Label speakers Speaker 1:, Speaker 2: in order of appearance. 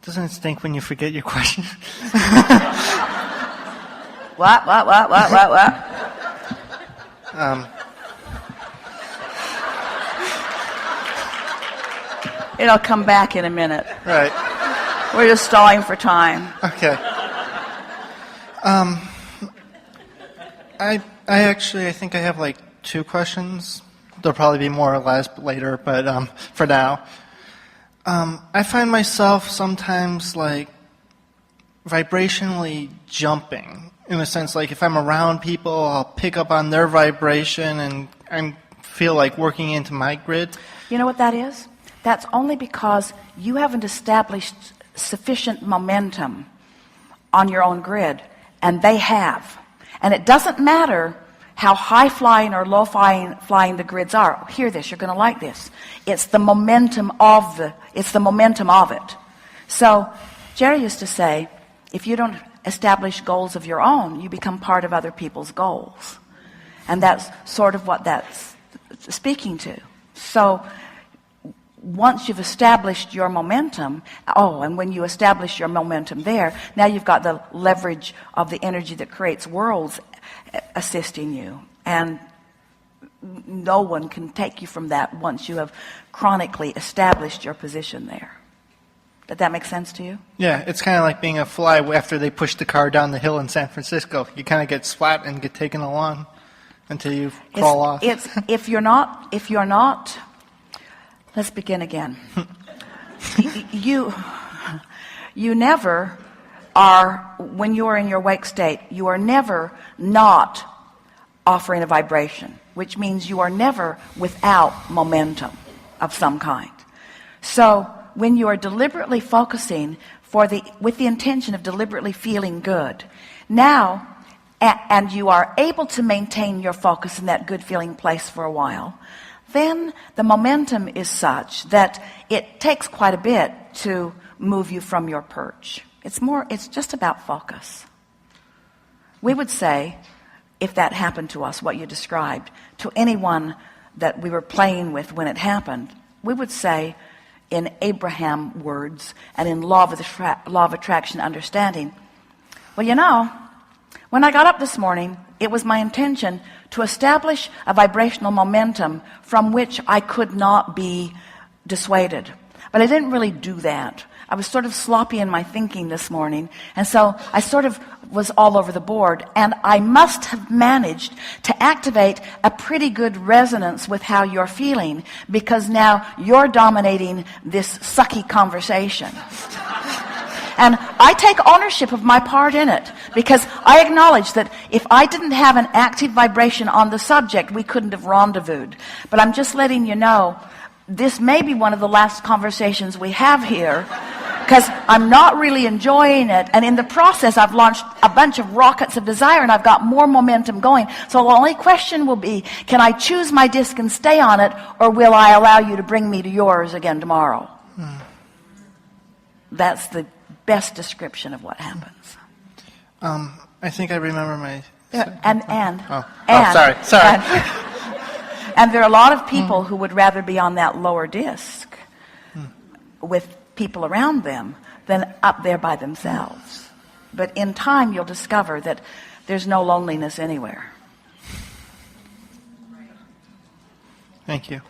Speaker 1: Doesn't it stink when you forget your question?
Speaker 2: What? It'll come back in a minute.
Speaker 1: Right.
Speaker 2: We're just stalling for time.
Speaker 1: Okay. I think I have like 2 questions. There'll probably be more or less later, but for now. I find myself sometimes like vibrationally jumping, in a sense like if I'm around people, I'll pick up on their vibration and I feel like working into my grid.
Speaker 2: You know what that is? That's only because you haven't established sufficient momentum on your own grid, and they have. And it doesn't matter how high-flying or low-flying the grids are. Hear this, you're going to like this. It's the momentum of it. So Jerry used to say, if you don't establish goals of your own, you become part of other people's goals. And that's sort of what that's speaking to. So once you've established your momentum, and when you establish your momentum there, now you've got the leverage of the energy that creates worlds assisting you. And no one can take you from that once you have chronically established your position there. Did that make sense to you?
Speaker 1: Yeah, it's kind of like being a fly after they push the car down the hill in San Francisco. You kind of get swept and get taken along until you crawl off.
Speaker 2: If you're not, let's begin again. You never are, when you are in your wake state, you are never not offering a vibration, which means you are never without momentum of some kind. So when you are deliberately focusing with the intention of deliberately feeling good, now, and you are able to maintain your focus in that good feeling place for a while, then the momentum is such that it takes quite a bit to move you from your perch. It's just about focus. We would say, if that happened to us, what you described, to anyone that we were playing with when it happened, we would say, in Abraham words and in law of attraction understanding, well, when I got up this morning, it was my intention to establish a vibrational momentum from which I could not be dissuaded. But I didn't really do that. I was sort of sloppy in my thinking this morning, and so I sort of was all over the board, and I must have managed to activate a pretty good resonance with how you're feeling, because now you're dominating this sucky conversation. And I take ownership of my part in it, because I acknowledge that if I didn't have an active vibration on the subject, we couldn't have rendezvoused. But I'm just letting you know, this may be one of the last conversations we have here, because I'm not really enjoying it. And in the process, I've launched a bunch of rockets of desire, and I've got more momentum going. So the only question will be, can I choose my disc and stay on it, or will I allow you to bring me to yours again tomorrow? That's the best description of what happens.
Speaker 1: I think I remember my...
Speaker 2: Sorry. And there are a lot of people who would rather be on that lower disc with people around them than up there by themselves. But in time, you'll discover that there's no loneliness anywhere.
Speaker 1: Thank you.